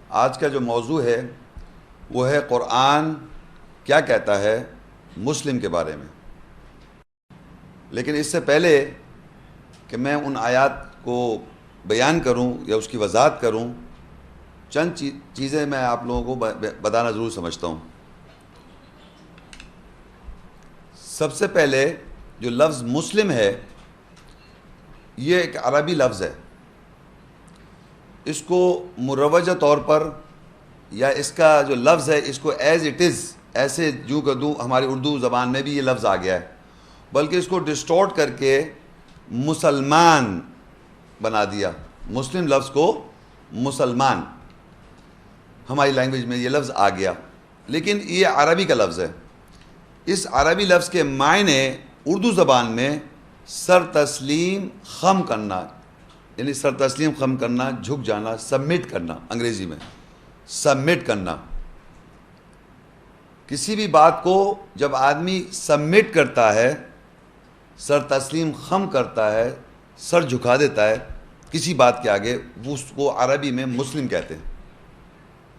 آج کا جو موضوع ہے وہ ہے قرآن کیا کہتا ہے مسلم کے بارے میں. لیکن اس سے پہلے کہ میں ان آیات کو بیان کروں یا اس کی وضاحت کروں، چند چیزیں میں آپ لوگوں کو بتانا ضرور سمجھتا ہوں. سب سے پہلے جو لفظ مسلم ہے یہ ایک عربی لفظ ہے. اس کو مروجہ طور پر یا اس کا جو لفظ ہے اس کو ایز اٹ از ایسے جو کدوں ہماری اردو زبان میں بھی یہ لفظ آ گیا ہے، بلکہ اس کو ڈسٹورٹ کر کے مسلمان بنا دیا. مسلم لفظ کو مسلمان ہماری لینگویج میں یہ لفظ آ گیا، لیکن یہ عربی کا لفظ ہے. اس عربی لفظ کے معنی اردو زبان میں سر تسلیم خم کرنا، یعنی سر تسلیم خم کرنا، جھک جانا، سبمٹ کرنا. انگریزی میں سبمٹ کرنا. کسی بھی بات کو جب آدمی سبمٹ کرتا ہے، سر تسلیم خم کرتا ہے، سر جھکا دیتا ہے کسی بات کے آگے، وہ اس کو عربی میں مسلم کہتے ہیں.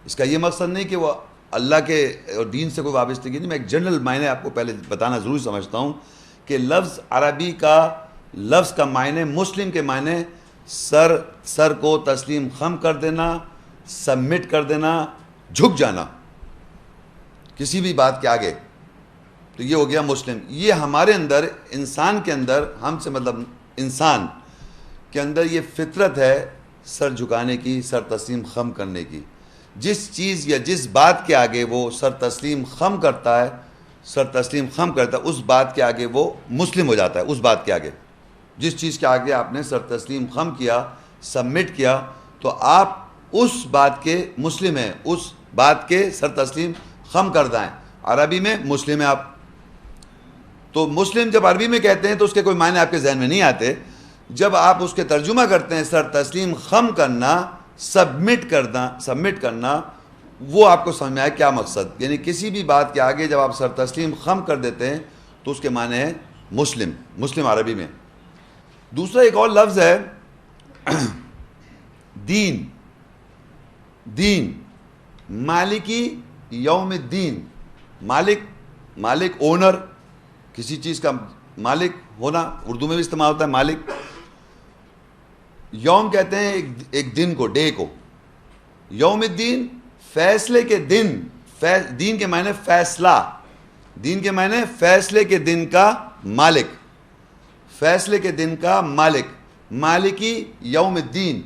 اس کا یہ مقصد نہیں کہ وہ اللہ کے اور دین سے کوئی وابستگی نہیں. میں ایک جنرل معنی آپ کو پہلے بتانا ضروری سمجھتا ہوں کہ لفظ عربی کا لفظ کا معنی مسلم کے معنی سر کو تسلیم خم کر دینا، سبمٹ کر دینا، جھک جانا کسی بھی بات کے آگے. تو یہ ہو گیا مسلم. یہ ہمارے اندر انسان کے اندر، ہم سے مطلب انسان کے اندر یہ فطرت ہے سر جھکانے کی، سر تسلیم خم کرنے کی. جس چیز یا جس بات کے آگے وہ سر تسلیم خم کرتا ہے، سر تسلیم خم کرتا ہے، اس بات کے آگے وہ مسلم ہو جاتا ہے. اس بات کے آگے جس چیز کے آگے آپ نے سر تسلیم خم کیا، سبمٹ کیا، تو آپ اس بات کے مسلم ہیں، اس بات کے سر تسلیم خم کردہ ہیں. عربی میں مسلم ہیں آپ. تو مسلم جب عربی میں کہتے ہیں تو اس کے کوئی معنی آپ کے ذہن میں نہیں آتے. جب آپ اس کے ترجمہ کرتے ہیں سر تسلیم خم کرنا، سبمٹ کرنا، وہ آپ کو سمجھ میں آئے کیا مقصد. یعنی کسی بھی بات کے آگے جب آپ سر تسلیم خم کر دیتے ہیں تو اس کے معنی ہے مسلم عربی میں. دوسرا ایک اور لفظ ہے دین. مالکی یوم الدین. مالک اونر، کسی چیز کا مالک ہونا اردو میں بھی استعمال ہوتا ہے مالک. یوم کہتے ہیں ایک دن کو، ڈے کو. یوم الدین فیصلے کے دن. دین کے معنی فیصلہ. دین کے معنی فیصلے کے دن کا مالک. فیصلے کے دن کا مالک. مالکی یوم الدین.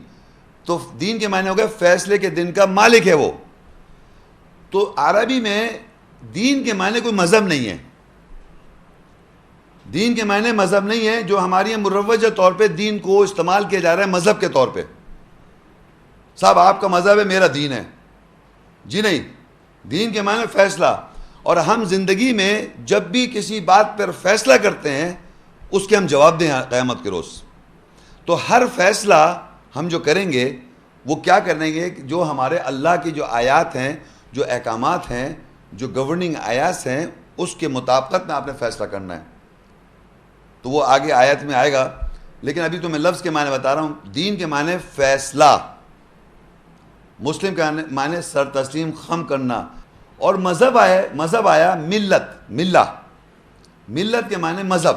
تو دین کے معنی ہو گئے فیصلے کے دن کا مالک ہے وہ. تو عربی میں دین کے معنی کوئی مذہب نہیں ہے. دین کے معنی مذہب نہیں ہے جو ہماری مروجہ طور پہ دین کو استعمال کیا جا رہا ہے مذہب کے طور پہ. صاحب آپ کا مذہب ہے، میرا دین ہے. جی نہیں، دین کے معنی فیصلہ. اور ہم زندگی میں جب بھی کسی بات پر فیصلہ کرتے ہیں اس کے ہم جواب دیں قیامت کے روز. تو ہر فیصلہ ہم جو کریں گے وہ کیا کریں گے، جو ہمارے اللہ کی جو آیات ہیں، جو احکامات ہیں، جو گورننگ آیات ہیں، اس کے مطابقت میں آپ نے فیصلہ کرنا ہے. تو وہ آگے آیت میں آئے گا، لیکن ابھی تو میں لفظ کے معنی بتا رہا ہوں. دین کے معنی فیصلہ، مسلم کے معنی سر تسلیم خم کرنا. اور مذہب آیا ملت کے معنی مذہب.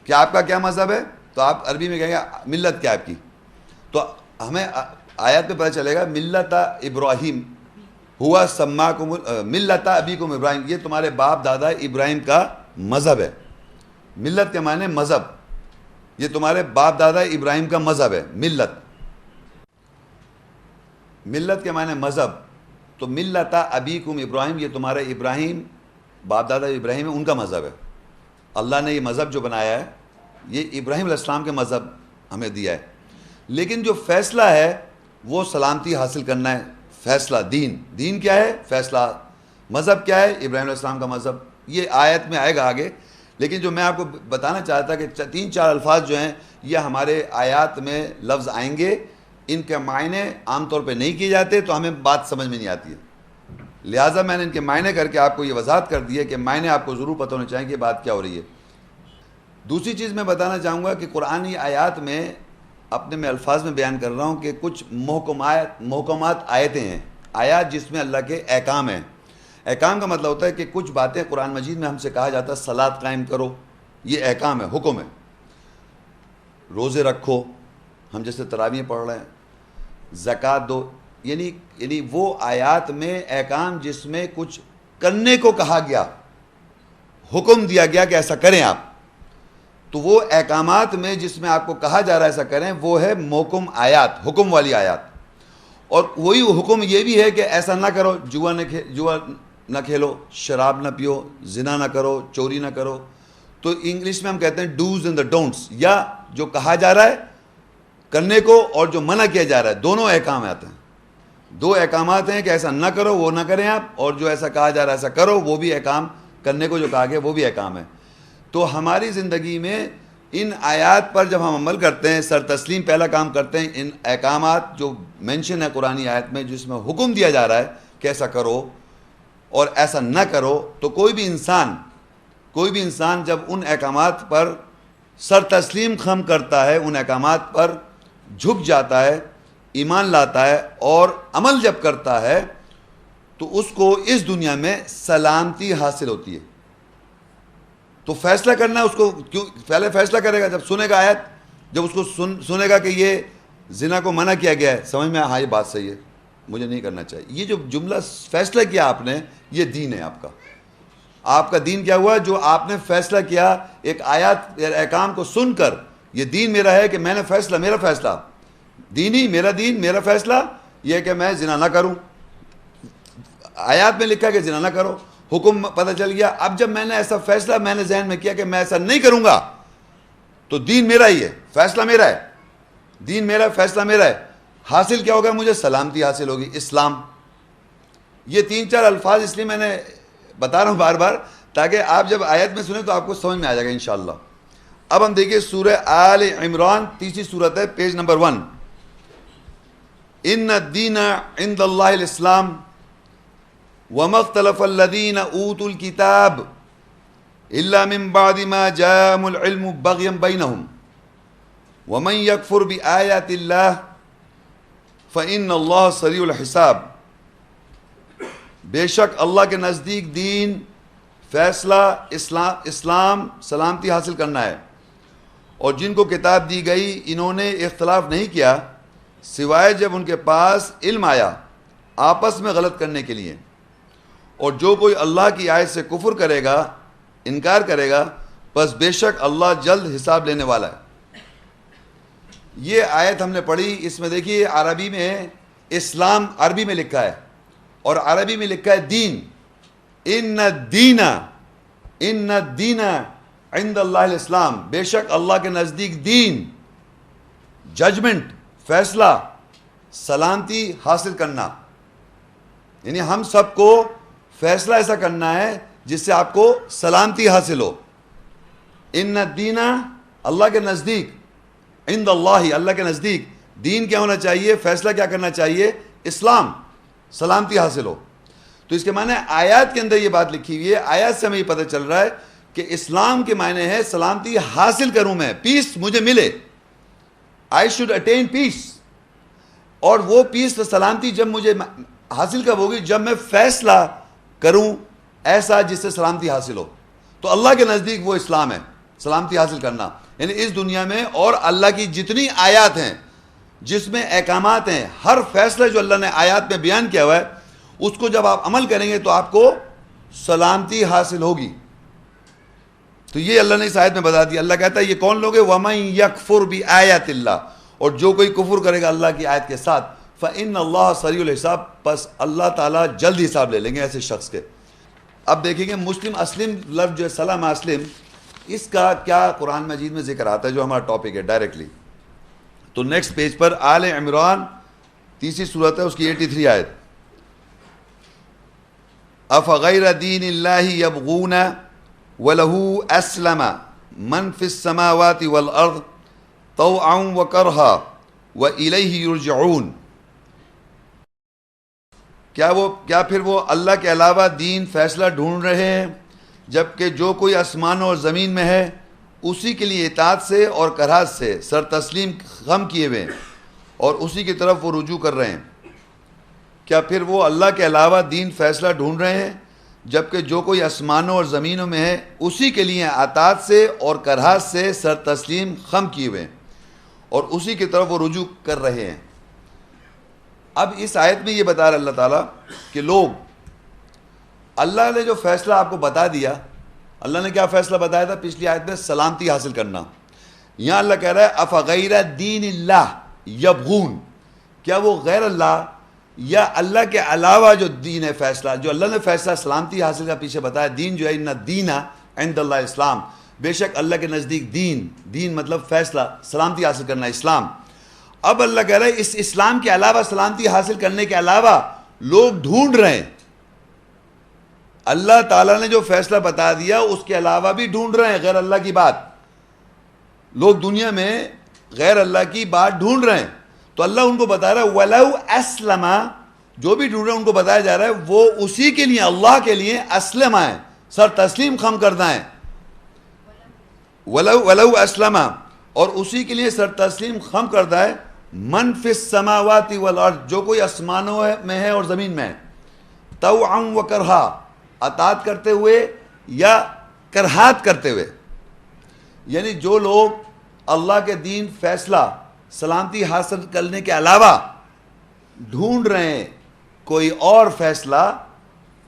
کہ آپ کا کیا مذہب ہے، تو آپ عربی میں کہیں گے ملت کیا آپ کی. تو ہمیں آیت میں پتہ چلے گا ملت ابراہیم ہوا سماکم ملت ابیکم ابراہیم. یہ تمہارے باپ دادا ابراہیم کا مذہب ہے. ملت کے معنی مذہب، یہ تمہارے باپ دادا ابراہیم کا مذہب ہے. ملت کے معنی مذہب. تو ملت ابیکم ابراہیم، یہ تمہارے ابراہیم باپ دادا ابراہیم ہے، ان کا مذہب ہے. اللہ نے یہ مذہب جو بنایا ہے یہ ابراہیم علیہ السلام کے مذہب ہمیں دیا ہے. لیکن جو فیصلہ ہے وہ سلامتی حاصل کرنا ہے. فیصلہ دین کیا ہے، فیصلہ. مذہب کیا ہے، ابراہیم علیہ السلام کا مذہب. یہ آیت میں آئے گا آگے. لیکن جو میں آپ کو بتانا چاہتا کہ 3-4 الفاظ جو ہیں یہ ہمارے آیات میں لفظ آئیں گے، ان کے معنی عام طور پہ نہیں کیے جاتے تو ہمیں بات سمجھ میں نہیں آتی ہے. لہٰذا میں نے ان کے معنی کر کے آپ کو یہ وضاحت کر دی ہے کہ معنی آپ کو ضرور پتہ ہونا چاہیے کہ بات کیا ہو رہی ہے. دوسری چیز میں بتانا چاہوں گا کہ قرآنی آیات میں اپنے میں الفاظ میں بیان کر رہا ہوں کہ کچھ محکمات آیتیں ہیں، آیات جس میں اللہ کے احکام ہیں. احکام کا مطلب ہوتا ہے کہ کچھ باتیں قرآن مجید میں ہم سے کہا جاتا ہے صلاۃ قائم کرو، یہ احکام ہے، حکم ہے. روزے رکھو، ہم جیسے تراویح پڑھ رہے ہیں، زکوٰۃ دو، یعنی وہ آیات میں احکام جس میں کچھ کرنے کو کہا گیا، حکم دیا گیا کہ ایسا کریں آپ. تو وہ احکامات میں جس میں آپ کو کہا جا رہا ہے ایسا کریں، وہ ہے محکم آیات، حکم والی آیات. اور وہی حکم یہ بھی ہے کہ ایسا نہ کرو، جوا نہ کھیلو، شراب نہ پیو، زنا نہ کرو، چوری نہ کرو. تو انگلش میں ہم کہتے ہیں ڈوز اینڈ دا ڈونٹس، یا جو کہا جا رہا ہے کرنے کو اور جو منع کیا جا رہا ہے، دونوں احکام آتے ہیں. دو احکامات ہیں کہ ایسا نہ کرو، وہ نہ کریں آپ، اور جو ایسا کہا جا رہا ہے ایسا کرو، وہ بھی احکام، کرنے کو جو کہا گیا وہ بھی احکام ہے. تو ہماری زندگی میں ان آیات پر جب ہم عمل کرتے ہیں، سر تسلیم پہلا کام کرتے ہیں ان احکامات جو مینشن ہے قرآنی آیت میں، جس میں حکم دیا جا رہا ہے کہ ایسا کرو اور ایسا نہ کرو. تو کوئی بھی انسان جب ان احکامات پر سر تسلیم خم کرتا ہے، ان احکامات پر جھک جاتا ہے، ایمان لاتا ہے اور عمل جب کرتا ہے، تو اس کو اس دنیا میں سلامتی حاصل ہوتی ہے. تو فیصلہ کرنا ہے اس کو، کیوں پہلے فیصلہ کرے گا جب سنے گا آیت، جب اس کو سنے گا کہ یہ زنا کو منع کیا گیا ہے، سمجھ میں ہاں یہ بات صحیح ہے، مجھے نہیں کرنا چاہیے. یہ جو جملہ فیصلہ کیا آپ نے، یہ دین ہے آپ کا. آپ کا دین کیا ہوا؟ جو آپ نے فیصلہ کیا ایک آیات احکام کو سن کر، یہ دین میرا ہے کہ میں نے فیصلہ، میرا فیصلہ دینی، میرا دین، میرا فیصلہ یہ ہے کہ میں زنا نہ کروں. آیات میں لکھا کہ زنا نہ کرو، حکم پتہ چل گیا. اب جب میں نے ایسا فیصلہ میں نے ذہن میں کیا کہ میں ایسا نہیں کروں گا، تو دین میرا ہی ہے، فیصلہ میرا ہے، دین میرا، فیصلہ میرا ہے. حاصل کیا ہوگا؟ مجھے سلامتی حاصل ہوگی، اسلام. یہ 3-4 الفاظ اس لیے میں نے بتا رہا ہوں بار بار، تاکہ آپ جب آیت میں سنیں تو آپ کو سمجھ میں آ جائے گا انشاءاللہ. اب ہم دیکھیں سورہ آل عمران، تیسری سورت ہے، پیج نمبر 1. ان الدین عند اللہ الاسلام وما اختلف الذین اوتوا الکتاب الا من بعد ما جاءهم العلم بغیا بینہم ومن یکفر بآیات اللہ فإن اللہ سریع الحساب. بے شک اللہ کے نزدیک دین، فیصلہ، اسلام سلامتی حاصل کرنا ہے، اور جن کو کتاب دی گئی انہوں نے اختلاف نہیں کیا سوائے جب ان کے پاس علم آیا آپس میں غلط کرنے کے لیے. اور جو کوئی اللہ کی آیت سے کفر کرے گا، انکار کرے گا، بس بے شک اللہ جلد حساب لینے والا ہے. یہ آیت ہم نے پڑھی، اس میں دیکھیے عربی میں اسلام عربی میں لکھا ہے اور عربی میں لکھا ہے دین. ان الدین عند اللہ الاسلام، بے شک اللہ کے نزدیک دین، ججمنٹ، فیصلہ، سلامتی حاصل کرنا. یعنی ہم سب کو فیصلہ ایسا کرنا ہے جس سے آپ کو سلامتی حاصل ہو. ان الدین، اللہ کے نزدیک، عند اللہ، اللہ کے نزدیک دین کیا ہونا چاہیے، فیصلہ کیا کرنا چاہیے؟ اسلام، سلامتی حاصل ہو. تو اس کے معنی آیات کے اندر یہ بات لکھی ہوئی ہے. آیات سے ہمیں یہ پتہ چل رہا ہے کہ اسلام کے معنی ہے سلامتی حاصل کروں، میں پیس مجھے ملے، I should attain peace. اور وہ پیس و سلامتی جب مجھے حاصل کب ہوگی؟ جب میں فیصلہ کروں ایسا جس سے سلامتی حاصل ہو. تو اللہ کے نزدیک وہ اسلام ہے، سلامتی حاصل کرنا. یعنی اس دنیا میں اور اللہ کی جتنی آیات ہیں جس میں احکامات ہیں، ہر فیصلہ جو اللہ نے آیات میں بیان کیا ہوا ہے، اس کو جب آپ عمل کریں گے تو آپ کو سلامتی حاصل ہوگی. تو یہ اللہ نے اس آیت میں بتا دیا. اللہ کہتا ہے یہ کون لوگ ہیں؟ وَمَن يَكْفُرْ بِآیَاتِ اللَّهِ، اور جو کوئی کفر کرے گا اللہ کی آیت کے ساتھ، فَإِنَّ اللَّهَ سَرِيعُ الْحِسَابِ، پس اللہ تعالیٰ جلد حساب لے لیں گے ایسے شخص کے. اب دیکھیں گے مسلم اسلم لفظ جو ہے سلام اسلم، اس کا کیا قرآن مجید میں ذکر آتا ہے، جو ہمارا ٹاپک ہے ڈائریکٹلی. تو نیکسٹ پیج پر آل عمران، تیسری صورت ہے، اس کی 83 آیت. افغیر دین اللہ یبغون وَلَهُ أَسْلَمَ مَنْ فِي السَّمَاوَاتِ وَالْأَرْضِ طَوْعًا وَكَرْهًا وَإِلَيْهِ يُرْجَعُونَ. کیا پھر وہ اللہ کے علاوہ دین، فیصلہ ڈھونڈ رہے ہیں، جبکہ جو کوئی آسمان اور زمین میں ہے اسی کے لیے اطاعت سے اور کراہت سے سر تسلیم خم کیے ہوئے اور اسی کی طرف وہ رجوع کر رہے ہیں. کیا پھر وہ اللہ کے علاوہ دین فیصلہ ڈھونڈ رہے ہیں جبکہ جو کوئی آسمانوں اور زمینوں میں ہے اسی کے لیے اطاعت سے اور کراہت سے سر تسلیم خم کیے ہوئے ہیں اور اسی کی طرف وہ رجوع کر رہے ہیں. اب اس آیت میں یہ بتا رہا اللہ تعالیٰ کہ لوگ، اللہ نے جو فیصلہ آپ کو بتا دیا، اللہ نے کیا فیصلہ بتایا تھا پچھلی آیت میں؟ سلامتی حاصل کرنا. یہاں اللہ کہہ رہا ہے افغیر دین اللہ یبغون، کیا وہ غیر اللہ یا اللہ کے علاوہ جو دین ہے، فیصلہ جو اللہ نے فیصلہ سلامتی حاصل کا پیچھے بتایا، دین جو ہے ان دین عند اللہ اسلام، بے شک اللہ کے نزدیک دین مطلب فیصلہ، سلامتی حاصل کرنا اسلام. اب اللہ کہہ رہا ہے اس اسلام کے علاوہ، سلامتی حاصل کرنے کے علاوہ لوگ ڈھونڈ رہے ہیں. اللہ تعالیٰ نے جو فیصلہ بتا دیا اس کے علاوہ بھی ڈھونڈ رہے ہیں غیر اللہ کی بات. لوگ دنیا میں غیر اللہ کی بات ڈھونڈ رہے ہیں تو اللہ ان کو بتا رہا ہے وَلَوْ أَسْلَمَا، جو بھی ڈھونڈ رہے ہیں ان کو بتایا جا رہا ہے وہ اسی کے لیے، اللہ کے لیے اسلم ہیں، سر تسلیم خم کردہ ہیں. وَلَوْ أَسْلَمَا، اور اسی کے لیے سر تسلیم خم کردہ ہے. من فی السماوات والارض، جو کوئی آسمانوں میں ہے اور زمین میں ہے. طوعا و کرہا، اطاعت کرتے ہوئے یا کرہات کرتے ہوئے. یعنی جو لوگ اللہ کے دین فیصلہ سلامتی حاصل کرنے کے علاوہ ڈھونڈ رہے ہیں کوئی اور فیصلہ،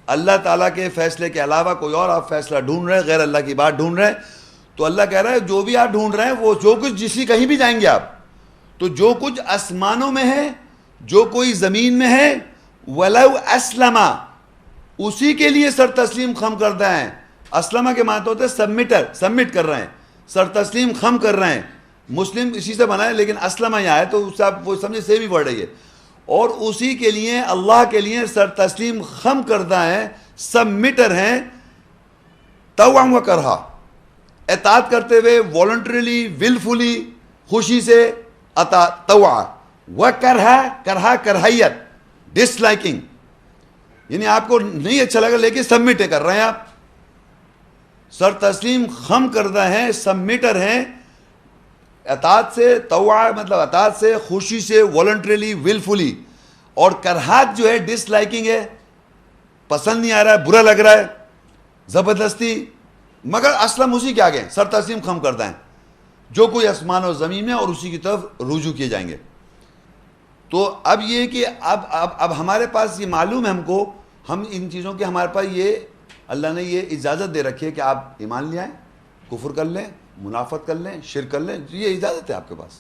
اللہ تعالیٰ کے فیصلے کے علاوہ کوئی اور آپ فیصلہ ڈھونڈ رہے ہیں، غیر اللہ کی بات ڈھونڈ رہے ہیں، تو اللہ کہہ رہا ہے جو بھی آپ ڈھونڈ رہے ہیں وہ جو کچھ جسی کہیں بھی جائیں گے آپ، تو جو کچھ آسمانوں میں ہے، جو کوئی زمین میں ہے، وَلَوْ أَسْلَمَا، اسی کے لیے سر تسلیم خم کردہ ہیں. اسلمہ کے معنی ہوتے ہیں سبمٹ کر رہے ہیں، سر تسلیم خم کر رہے ہیں. مسلم اسی سے بنا ہے لیکن اسلمہ یہاں ہے تو اس سے آپ وہ سمجھے سے بھی بڑھ رہی ہے. اور اسی کے لیے، اللہ کے لیے سر تسلیم خم کردہ ہیں، سبمٹر ہیں. طوعا و کرہا، اطاعت کرتے ہوئے، والنٹریلی، ولفلی، خوشی سے اطاعت. طوعا و کرہا کرہیت، ڈس لائکنگ، یعنی آپ کو نہیں اچھا لگا لیکن سبمٹ کر رہے ہیں آپ. سر تسلیم خم کردہ ہیں، سبمٹر ہیں اطاعت سے. طوعا مطلب اطاعت سے، خوشی سے، والنٹریلی، ولفلی. اور کرہات جو ہے ڈس لائکنگ ہے، پسند نہیں آ رہا ہے، برا لگ رہا ہے، زبردستی. مگر اسلم اسی کے آگے سر تسلیم خم کردہ ہیں، جو کوئی آسمان اور زمین میں، اور اسی کی طرف رجوع کیے جائیں گے. تو اب یہ کہ اب ہمارے پاس یہ معلوم ہے ہم کو، ہم ان چیزوں کے ہمارے پاس یہ اللہ نے یہ اجازت دے رکھی ہے کہ آپ ایمان لے آئیں، کفر کر لیں، منافقت کر لیں، شرک کر لیں، یہ اجازت ہے آپ کے پاس.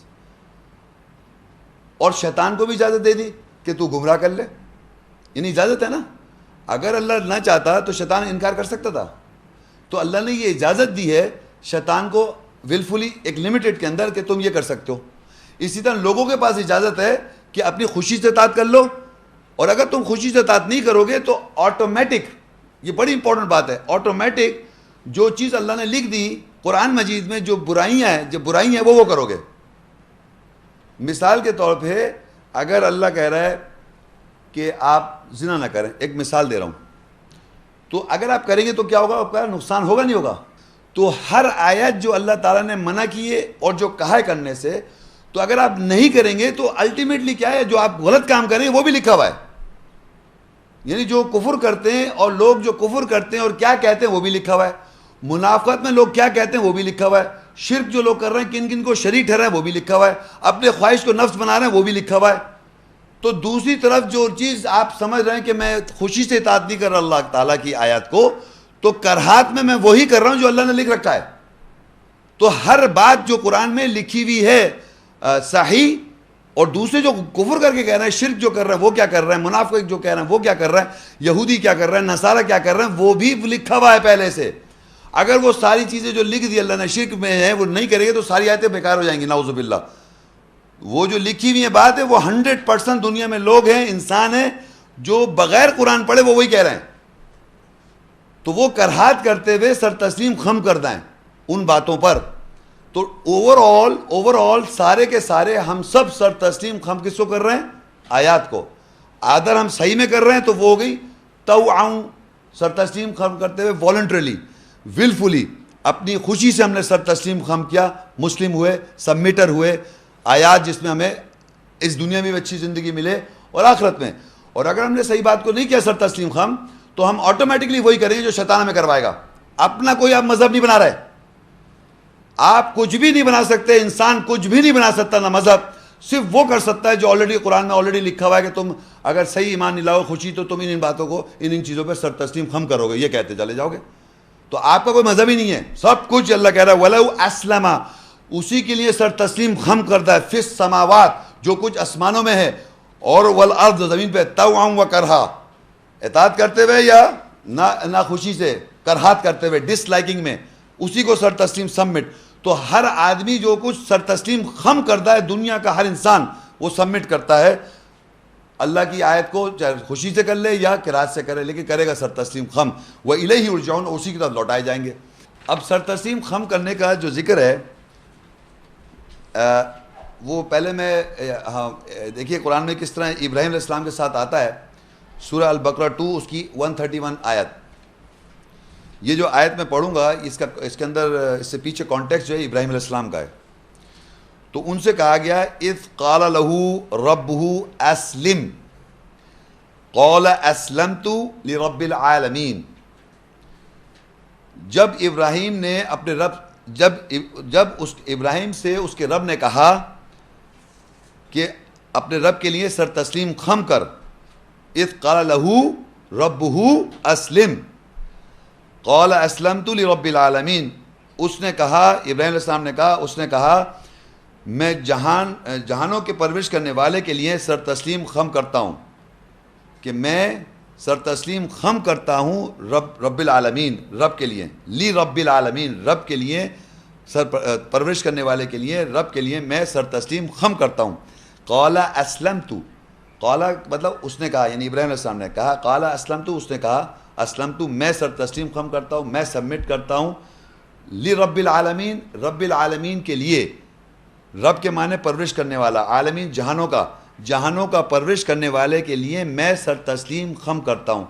اور شیطان کو بھی اجازت دے دی کہ تو گمراہ کر لے، یعنی اجازت ہے نا. اگر اللہ نہ چاہتا تو شیطان انکار کر سکتا تھا. تو اللہ نے یہ اجازت دی ہے شیطان کو ولفلی، ایک لمیٹڈ کے اندر، کہ تم یہ کر سکتے ہو. اسی طرح لوگوں کے پاس اجازت ہے کہ اپنی خوشی سے اطاعت کر لو، اور اگر تم خوشی سے اطاعت نہیں کرو گے تو آٹومیٹک، یہ بڑی امپورٹنٹ بات ہے، آٹومیٹک جو چیز اللہ نے لکھ دی قرآن مجید میں، جو برائیاں ہیں وہ کرو گے. مثال کے طور پہ اگر اللہ کہہ رہا ہے کہ آپ زنا نہ کریں، ایک مثال دے رہا ہوں، تو اگر آپ کریں گے تو کیا ہوگا؟ آپ کا نقصان ہوگا نہیں ہوگا؟ تو ہر آیت جو اللہ تعالیٰ نے منع کی ہے اور جو کہا ہے کرنے سے، تو اگر آپ نہیں کریں گے تو الٹیمیٹلی کیا ہے؟ جو آپ غلط کام کریں گے وہ بھی لکھا ہوا ہے. یعنی جو کفر کرتے ہیں اور لوگ جو کفر کرتے ہیں اور کیا کہتے ہیں وہ بھی لکھا ہوا ہے. منافقت میں لوگ کیا کہتے ہیں وہ بھی لکھا ہوا ہے. شرک جو لوگ کر رہے ہیں، کن کن کو شریک ٹھہرا ہے وہ بھی لکھا ہوا ہے. اپنے خواہش کو نفس بنا رہے ہیں وہ بھی لکھا ہوا ہے. تو دوسری طرف جو چیز آپ سمجھ رہے ہیں کہ میں خوشی سے اطاعت نہیں کر رہا اللہ تعالیٰ کی آیات کو، تو کرہات میں وہی کر رہا ہوں جو اللہ نے لکھ رکھا ہے. تو ہر بات جو قرآن میں لکھی ہوئی ہے صحیح، اور دوسرے جو کفر کر کے کہہ رہے ہیں، شرک جو کر رہے ہیں وہ کیا کر رہے ہیں، منافق جو کہہ رہے ہیں وہ کیا کر رہے ہیں، یہودی کیا کر رہے ہیں، نصارہ کیا کر رہے ہیں، وہ بھی لکھا ہوا ہے پہلے سے. اگر وہ ساری چیزیں جو لکھ دی اللہ نے شرک میں ہیں وہ نہیں کرے گے تو ساری آیتیں بیکار ہو جائیں گی، نعوذ باللہ. وہ جو لکھی ہوئی ہے بات ہے وہ 100% دنیا میں لوگ ہیں، انسان ہیں جو بغیر قرآن پڑھے وہ وہی کہہ رہے ہیں. تو وہ کرہات کرتے ہوئے سر تسلیم خم کردہ ہیں ان باتوں پر. تو اوور آل سارے کے سارے ہم سب سر تسلیم خم کس کو کر رہے ہیں؟ آیات کو. اگر ہم صحیح میں کر رہے ہیں تو وہ ہو گئی طوعا، سر تسلیم خم کرتے ہوئے، والنٹریلی، ولفلی، اپنی خوشی سے ہم نے سر تسلیم خم کیا, مسلم ہوئے, سبمیٹر ہوئے آیات جس میں ہمیں اس دنیا میں بھی اچھی زندگی ملے اور آخرت میں. اور اگر ہم نے صحیح بات کو نہیں کیا سر تسلیم خم, تو ہم آٹومیٹکلی وہی کریں گے جو شیطان ہمیں کروائے گا. اپنا کوئی آپ مذہب نہیں بنا رہے, آپ کچھ بھی نہیں بنا سکتے, انسان کچھ بھی نہیں بنا سکتا نہ مذہب, صرف وہ کر سکتا ہے جو آلریڈی قرآن میں آلریڈی لکھا ہوا ہے کہ تم اگر صحیح ایمان نہیں لاؤ خوشی تو تم ان باتوں کو ان چیزوں پہ سر تسلیم خم کرو گے, یہ کہتے چلے جاؤ گے. تو آپ کا کوئی مذہب ہی نہیں ہے, سب کچھ اللہ کہہ رہا ہے وَلَوْ أَسْلَمَ, اسی کے لیے سر تسلیم خم کرتا ہے, فِي السَّمَاوَاتِ, جو کچھ آسمانوں میں ہے, اور وَالْأَرْضِ, زمین پہ, طَوْعًا وَكَرْہًا, اطاعت کرتے ہوئے یا نہ خوشی سے, کرہات کرتے ہوئے, ڈس لائکنگ میں, اسی کو سر تسلیم سبمٹ. تو ہر آدمی جو کچھ سر تسلیم خم کرتا ہے, دنیا کا ہر انسان وہ سبمٹ کرتا ہے اللہ کی آیت کو, چاہے خوشی سے کر لے یا کرہات سے کرے, لیکن کرے گا سر تسلیم خم. وَإِلَيْهِ يُرْجَعُونَ, اسی کی طرف لوٹائے جائیں گے. اب سر تسلیم خم کرنے کا جو ذکر ہے وہ پہلے میں دیکھیے قرآن میں کس طرح ابراہیم علیہ السلام کے ساتھ آتا ہے. سورہ البقرہ 2 اس کی 131 آیت. یہ جو آیت میں پڑھوں گا اس کے اندر اس سے پیچھے کانٹیکسٹ جو ہے ابراہیم علیہ السلام کا ہے. تو ان سے کہا گیا اذ قال له ربه اسلم قال اسلمت لرب العالمین. جب ابراہیم نے اپنے رب ابراہیم سے اس کے رب نے کہا کہ اپنے رب کے لیے سر تسلیم خم کر, اذ قال له ربه اسلم قال اسلمت لرب العالمین, اس نے کہا, ابراہیم علیہ السلام نے کہا, اس نے کہا میں جہانوں کے پرورش کرنے والے کے لیے سر تسلیم خم کرتا ہوں, کہ میں سر تسلیم خم کرتا ہوں رب العالمین, رب کے لیے, لی رب العالمین, رب کے لیے, پرورش کرنے والے کے لیے, رب کے لیے میں سر تسلیم خم کرتا ہوں. قال اسلمت, قال مطلب اس نے کہا, یعنی ابراہیم علیہ السلام نے کہا, قال اسلمت, اس نے کہا اسلمت, میں سر تسلیم خم کرتا ہوں, میں سبمٹ کرتا ہوں, لی رب العالمین, رب العالمین کے لیے. رب کے معنی پرورش کرنے والا, عالمین جہانوں کا پرورش کرنے والے کے لیے میں سر تسلیم خم کرتا ہوں.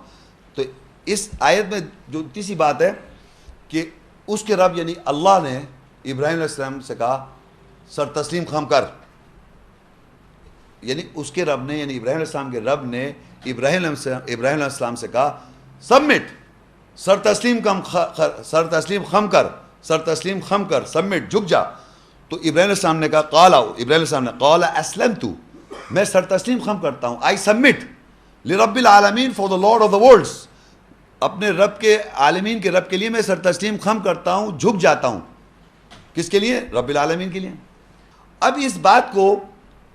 تو اس آیت میں جو تیسری بات ہے کہ اس کے رب یعنی اللہ نے ابراہیم علیہ السلام سے کہا سر تسلیم خم کر, یعنی اس کے رب نے, یعنی ابراہیم علیہ السلام کے رب نے ابراہیم علیہ السلام سے کہا سبمٹ, سر تسلیم خم کر, سر تسلیم خم کر, سبمٹ, جھک جا. تو ابراہیم علیہ السلام نے کہا ابراہیم علیہ السلام نے قال اسلمت, میں سر تسلیم خم کرتا ہوں, آئی سبمٹ لرب العالمین, for the lord of the worlds, اپنے رب کے, عالمین کے رب کے لیے میں سر تسلیم خم کرتا ہوں, جھک جاتا ہوں. کس کے لیے؟ رب العالمین کے لیے. اب اس بات کو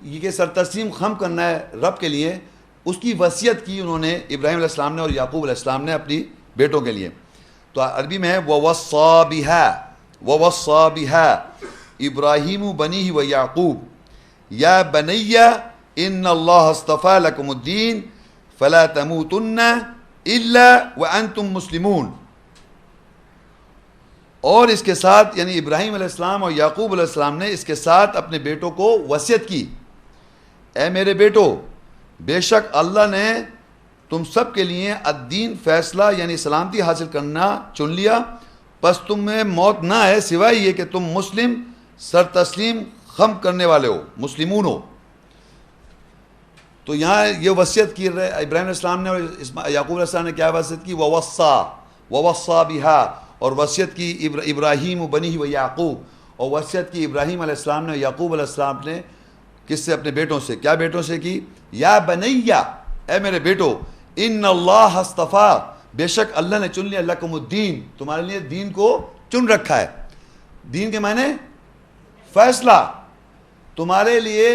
یہ کہ سر تسلیم خم کرنا ہے رب کے لیے, اس کی وصیت کی انہوں نے ابراہیم علیہ السلام نے اور یعقوب علیہ السلام نے اپنی بیٹوں کے لیے. تو عربی میں ہے وَوَصَّى بِهَا ابراہیم بنیہ و یعقوب یا بنی ان اللہ اصطفیٰ لکم الدین فلا تموتن الا وانتم مسلمون. اور اس کے ساتھ یعنی ابراہیم علیہ السلام اور یعقوب علیہ السلام نے اس کے ساتھ اپنے بیٹوں کو وصیت کی, اے میرے بیٹو, بے شک اللہ نے تم سب کے لیے الدین, فیصلہ یعنی سلامتی حاصل کرنا چن لیا, پس تم میں موت نہ ہے سوائے یہ کہ تم مسلم, سر تسلیم خم کرنے والے ہو, مسلمون ہو. تو یہاں یہ وصیت کی ابراہیم علیہ السلام نے اور یعقوب علیہ السلام نے کیا وصیت کی؟ وَوَصَّى بِهَا, اور وصیت کی ابراہیم بنیہ و یعقوب, اور وصیت کی ابراہیم علیہ السلام نے, یعقوب علیہ السلام نے کس سے؟ اپنے بیٹوں سے. کیا بیٹوں سے کی؟ یا بنیہ, اے میرے بیٹو, ان اللہ اصطفیٰ, بے شک اللہ نے چن لیا, لکم الدین, تمہارے لیے دین کو چن رکھا ہے. دین کے معنی فیصلہ, تمہارے لیے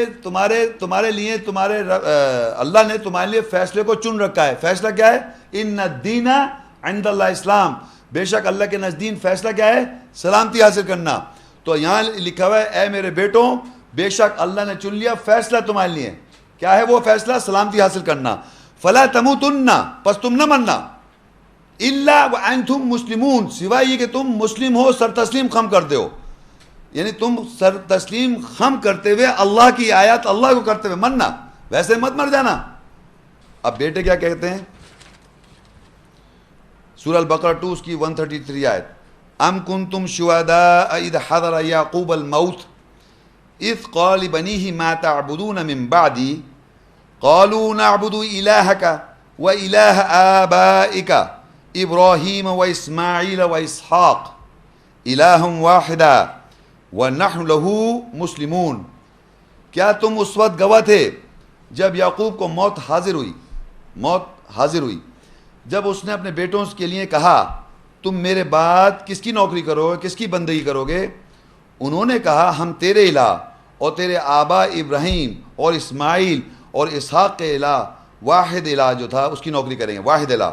اللہ نے تمہارے لیے فیصلے کو چن رکھا ہے. فیصلہ کیا ہے؟ ان الدین عند اللہ اسلام, بے شک اللہ کے نزدیک فیصلہ کیا ہے؟ سلامتی حاصل کرنا. تو یہاں لکھا ہوا ہے اے میرے بیٹوں, بے شک اللہ نے چن لیا فیصلہ تمہارے لیے. کیا ہے وہ فیصلہ؟ سلامتی حاصل کرنا. فلا تموتن, پس تم نہ مرنا, الا وانتم مسلمون, سوائے یہ کہ تم مسلم ہو, سر تسلیم خم کر دو, یعنی تم سر تسلیم خم کرتے ہوئے اللہ کی آیات اللہ کو کرتے ہوئے مرنا, ویسے مت مر جانا. اب بیٹے کیا کہتے ہیں؟ سورہ البقرہ 2 اس کی 133 آیت, ام کنتم شہداء اذ حضر یعقوب الموت اذ قال لبنیہ ما تعبدون من بعدی قالوا نعبد الہک و الہ آبائک ابراہیم و اسماعیل و اسحاق الہ واحدا ونحن لہ مسلمون. کیا تم اس وقت گواہ تھے جب یعقوب کو موت حاضر ہوئی جب اس نے اپنے بیٹوں کے لیے کہا تم میرے بعد کس کی نوکری کرو گے, کس کی بندگی کرو گے؟ انہوں نے کہا ہم تیرے الہ اور تیرے آبا ابراہیم اور اسماعیل اور اسحاق کے الہ واحد الہ جو تھا اس کی نوکری کریں گے, واحد الہ,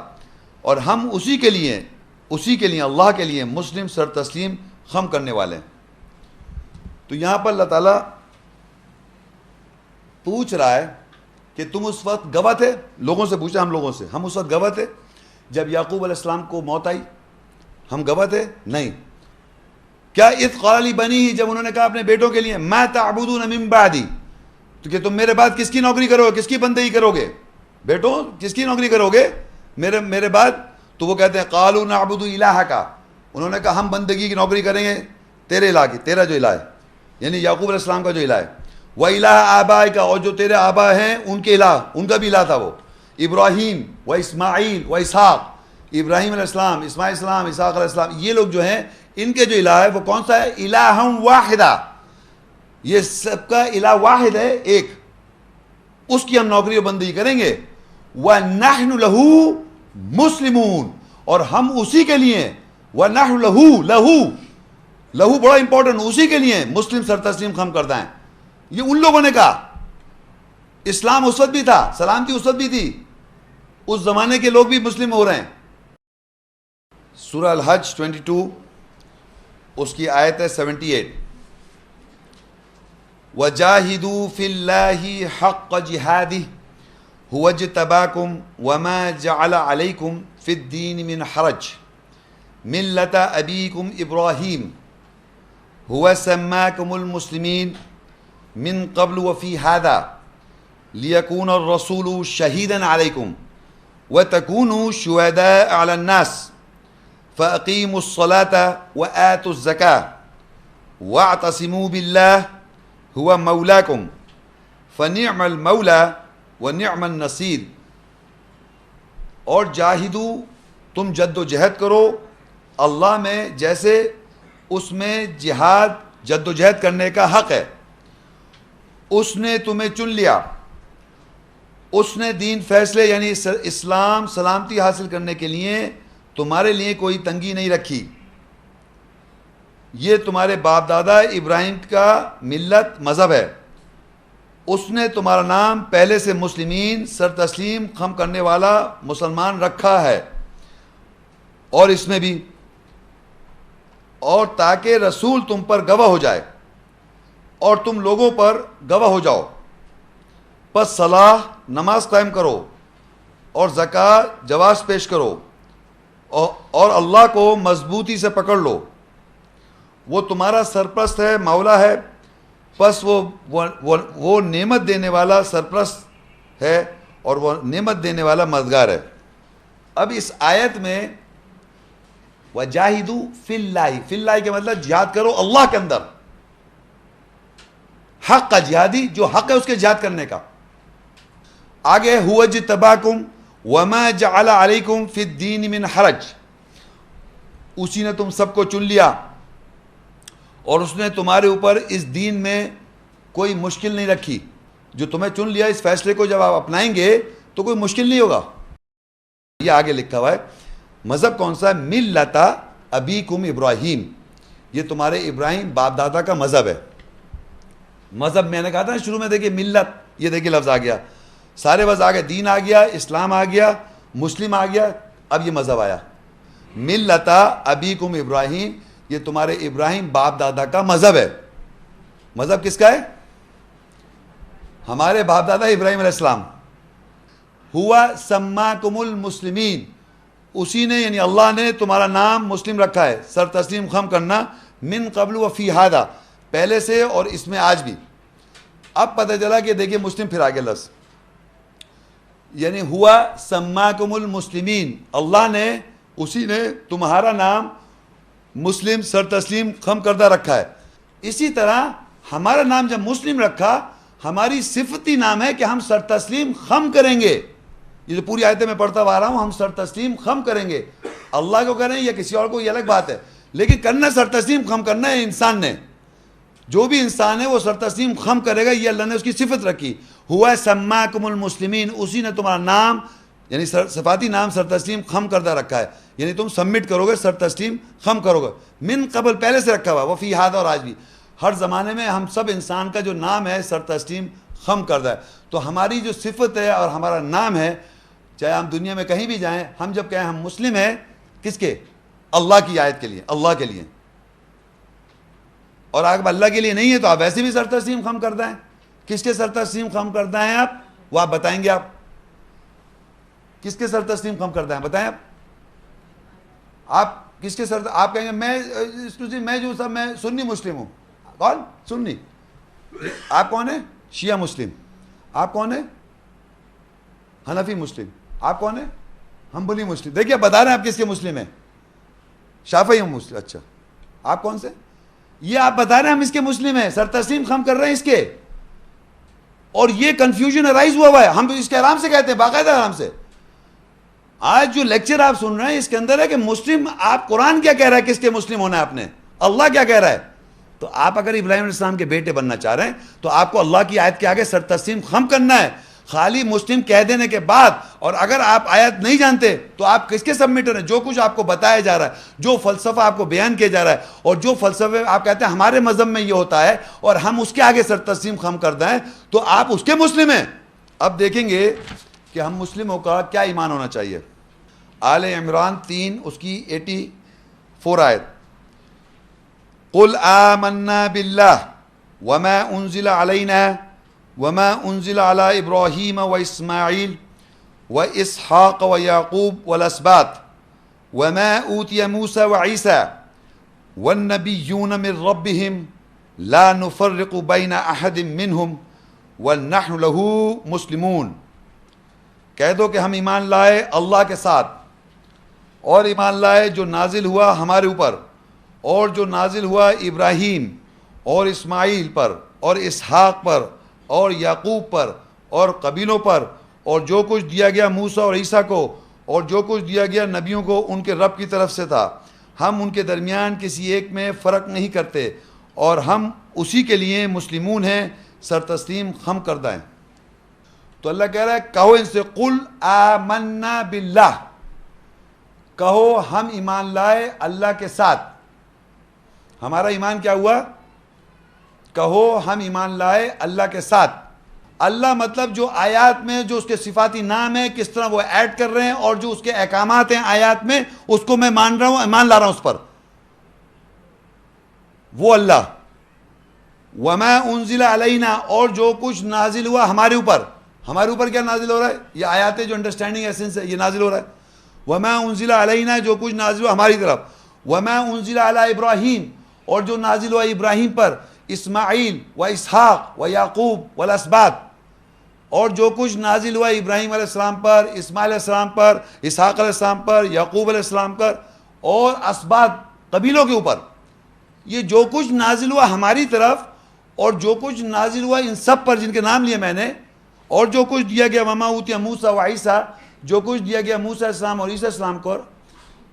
اور ہم اسی کے لیے اللہ کے لیے مسلم سر تسلیم خم کرنے والے ہیں. تو یہاں پر اللہ تعالیٰ پوچھ رہا ہے کہ تم اس وقت گواہ تھے, لوگوں سے پوچھا, ہم لوگوں سے, ہم اس وقت گواہ تھے جب یعقوب علیہ السلام کو موت آئی؟ ہم گواہ تھے؟ نہیں. کیا اذ قال لبنیہ, جب انہوں نے کہا اپنے بیٹوں کے لیے ما تعبدون من بعدی, تو کہ تم میرے بعد کس کی نوکری کرو گے, کس کی بندگی کرو گے؟ بیٹوں کس کی نوکری کرو گے میرے بعد؟ تو وہ کہتے ہیں قالوا نعبد الہک, انہوں نے کہا ہم بندگی کی نوکری کریں گے تیرے الہ کی, تیرا جو الہ ہے یعنی یعقوب علیہ السلام کا جو الہ ہے, وَإِلَٰهَ آبَائِكَ, اور جو تیرے آبا ہیں ان کے الہ, ان کا بھی الہ تھا وہ, ابراہیم و اسماعیل و اسحاق, ابراہیم علیہ السلام, اسماعیل علیہ السلام, اسحاق علیہ السلام, یہ لوگ جو ہیں ان کے جو الہ ہے وہ کون سا ہے؟ الہ واحدہ, یہ سب کا الہ واحد ہے, ایک, اس کی ہم نوکری و بندگی کریں گے. وَنَحْنُ لَهُ مُسْلِمُونَ, اور ہم اسی کے لیے, وَنَحْنُ لَهُ بڑا امپورٹنٹ, اسی کے لیے مسلم سر تسلیم خم کرتا ہے. یہ ان لوگوں نے کہا, اسلام اس وقت بھی تھا, سلامتی اس وقت بھی تھی, اس زمانے کے لوگ بھی مسلم ہو رہے ہیں. سورہ الحج 22 اس کی آیت ہے 78, وَجَاهِدُوا فِي اللَّهِ حَقَّ جِهَادِهِ هُوَ اجْتَبَاكُمْ وَمَا جَعَلَ عَلَيْكُمْ فِي الدِّينِ مِنْ حَرَجٍ مِلَّةَ أَبِيكُمْ إِبْرَاهِيمَ هُوَ سَمَّاكُمُ الْمُسْلِمِينَ من قبل وفی هذا لیکون الرسول شہیدا علیکم وتکونوا شہداء علی الناس فاقیموا الصلاة وآتوا الزکاة واعتصموا باللہ هو مولاکم فنعم المولا ونعم النصیر. اور جاہدو, تم جد و جہد کرو اللہ میں جیسے اس میں جہاد, جد و جہد کرنے کا حق ہے. اس نے تمہیں چن لیا, اس نے دین فیصلے یعنی اسلام سلامتی حاصل کرنے کے لیے تمہارے لیے کوئی تنگی نہیں رکھی. یہ تمہارے باپ دادا ابراہیم کا ملت مذہب ہے. اس نے تمہارا نام پہلے سے مسلمین سر تسلیم خم کرنے والا مسلمان رکھا ہے, اور اس میں بھی, اور تاکہ رسول تم پر گواہ ہو جائے اور تم لوگوں پر گواہ ہو جاؤ. پس صلاح نماز قائم کرو اور زکوٰۃ جواز پیش کرو اور اللہ کو مضبوطی سے پکڑ لو, وہ تمہارا سرپرست ہے, مولا ہے. پس وہ نعمت دینے والا سرپرست ہے اور وہ نعمت دینے والا مددگار ہے. اب اس آیت میں وَجَاهِدُوا فِي اللَّهِ, فِي اللَّهِ کے مطلب جہاد کرو اللہ کے اندر, حق کا جہادی, جو حق ہے اس کے جہاد کرنے کا. آگے هُوَ اجْتَبَاكُمْ وَمَا جَعَلَ عَلَيْكُمْ فِي الدِّينِ مِنْ حَرَجٍ, اسی نے تم سب کو چن لیا اور اس نے تمہارے اوپر اس دین میں کوئی مشکل نہیں رکھی. جو تمہیں چن لیا, اس فیصلے کو جب آپ اپنائیں گے تو کوئی مشکل نہیں ہوگا. یہ آگے لکھا ہوا ہے مذہب کون سا ہے؟ ملت ابیکم ابراہیم, یہ تمہارے ابراہیم باپ دادا کا مذہب ہے. مذہب میں نے کہا تھا شروع میں, دیکھیے ملت, یہ دیکھیے لفظ آ گیا, سارے لفظ آ گئے, دین آ گیا, اسلام آ گیا, مسلم آ گیا, اب یہ مذہب آیا. ملت ابیکم ابراہیم, یہ تمہارے ابراہیم باپ دادا کا مذہب ہے. مذہب کس کا ہے؟ ہمارے باپ دادا ابراہیم علیہ السلام. ہوا سماکم المسلمین, اسی نے یعنی اللہ نے تمہارا نام مسلم رکھا ہے, سر تسلیم خم کرنا, من قبل وفی ہذا, پہلے سے اور اس میں آج بھی. اب پتہ چلا کہ دیکھیے مسلم پھر آگے لفظ, یعنی ہوا سماکم المسلمین, اللہ نے, اسی نے تمہارا نام مسلم سر تسلیم خم کردہ رکھا ہے. اسی طرح ہمارا نام جب مسلم رکھا، ہماری صفتی نام ہے کہ ہم سر تسلیم خم کریں گے. یہ جو پوری آیتیں میں پڑھتا آ رہا ہوں، ہم سر تسلیم خم کریں گے. اللہ کو کریں یا کسی اور کو، یہ الگ بات ہے، لیکن کرنا سر تسلیم خم کرنا ہے انسان نے. جو بھی انسان ہے وہ سر تسلیم خم کرے گا، یہ اللہ نے اس کی صفت رکھی. ہوا سماکم المسلمین، اسی نے تمہارا نام یعنی صفاتی نام سر تسلیم خم کردہ رکھا ہے. یعنی تم سبمٹ کرو گے، سر تسلیم خم کرو گے. من قبل، پہلے سے رکھا ہوا، وفی ہذا، اور آج بھی ہر زمانے میں ہم سب انسان کا جو نام ہے سر تسلیم خم کردہ ہے. تو ہماری جو صفت ہے اور ہمارا نام ہے، چاہے ہم دنیا میں کہیں بھی جائیں، ہم جب کہیں ہم مسلم ہیں، کس کے؟ اللہ کی آیت کے لیے، اللہ کے لیے. اور اگر اللہ کے لیے نہیں ہے تو آپ ویسے بھی سر تسلیم خم کردہ ہیں. کس کے سر تسلیم خم کردہ ہیں آپ؟ وہ آپ بتائیں گے. آپ کس کے سر تسلیم خم کردہ ہیں؟ بتائیں. آپ کس کے سر؟ آپ کہیں گے میں جو سب میں سنی مسلم ہوں. کون سنی؟ آپ کون ہیں؟ شیعہ مسلم. آپ کون ہیں؟ حنفی مسلم. آپ کون ہیں؟ حنبلی مسلم. دیکھیے بتا رہے ہیں آپ کس کے مسلم ہیں. شافعی مسلم. اچھا، آپ کون سے؟ یہ آپ بتا رہے ہیں ہم اس کے مسلم ہیں، سر تسلیم خم کر رہے ہیں اس کے. اور یہ کنفیوژن ارائز ہوا ہے. ہم اس کے آرام سے کہتے ہیں، باقاعدہ آرام سے. آج جو لیکچر آپ سن رہے ہیں اس کے اندر ہے کہ مسلم، آپ قرآن کیا کہہ رہا ہے کس کے مسلم ہونا ہے آپ نے، اللہ کیا کہہ رہا ہے. تو آپ اگر ابراہیم علیہ السلام کے بیٹے بننا چاہ رہے ہیں تو آپ کو اللہ کی آیت کے آگے سر تسلیم خم کرنا ہے. خالی مسلم کہہ دینے کے بعد، اور اگر آپ آیت نہیں جانتے تو آپ کس کے سبمیٹر ہیں؟ جو کچھ آپ کو بتایا جا رہا ہے، جو فلسفہ آپ کو بیان کیا جا رہا ہے، اور جو فلسفے آپ کہتے ہیں ہمارے مذہب میں یہ ہوتا ہے اور ہم اس کے آگے سر تسلیم خم کردہ ہیں، تو آپ اس کے مسلم ہیں. اب دیکھیں گے کہ ہم مسلموں کا کیا ایمان ہونا چاہیے. آل عمران 3 اس کی 84 آیت. قل آمنا باللہ وما انزل علینا وما انزل علی ابراہیم و اسماعیل و اسحاق و یعقوب والاسباط وما اوتی موسیٰ و عیسیٰ والنبیون من ربهم لا نفرق بین احد منہم ونحن له مسلمون. کہہ دو کہ ہم ایمان لائے اللہ کے ساتھ، اور ایمان لائے جو نازل ہوا ہمارے اوپر، اور جو نازل ہوا ابراہیم اور اسماعیل پر اور اسحاق پر اور یعقوب پر اور قبیلوں پر، اور جو کچھ دیا گیا موسیٰ اور عیسیٰ کو، اور جو کچھ دیا گیا نبیوں کو ان کے رب کی طرف سے تھا. ہم ان کے درمیان کسی ایک میں فرق نہیں کرتے، اور ہم اسی کے لیے مسلمون ہیں، سر تسلیم خم کردہ ہیں. تو اللہ کہہ رہا ہے کہو ان سے، قل آمنا باللہ، کہو ہم ایمان لائے اللہ کے ساتھ. ہمارا ایمان کیا ہوا؟ کہو ہم ایمان لائے اللہ کے ساتھ. اللہ مطلب جو آیات میں جو اس کے صفاتی نام ہے کس طرح وہ ایڈ کر رہے ہیں، اور جو اس کے احکامات ہیں آیات میں اس کو میں مان رہا ہوں، ایمان لا رہا ہوں اس پر. وہ اللہ. وما انزل علینا، اور جو کچھ نازل ہوا ہمارے اوپر. ہمارے اوپر کیا نازل ہو رہا ہے؟ یہ آیات ہے جو انڈرسٹینڈنگ ایسنس ہے، یہ نازل ہو رہا ہے. وما انزل علینا، جو کچھ نازل ہوا ہماری طرف. وما انزل علی ابراہیم، اور جو نازل ہوا ابراہیم پر، اسماعیل و اسحاق و یعقوب والاسباط، اور جو کچھ نازل ہوا ابراہیم علیہ السلام پر، اسماعیل علیہ السلام پر، اسحاق علیہ السلام پر، یعقوب علیہ السلام پر، اور اسباط قبیلوں کے اوپر. یہ جو کچھ نازل ہوا ہماری طرف، اور جو کچھ نازل ہوا ان سب پر جن کے نام لیے میں نے، اور جو کچھ دیا گیا وما اوتی موسیٰ و عیسیٰ، جو کچھ دیا گیا موسیٰ علیہ السلام اور عیسیٰ علیہ السلام کو،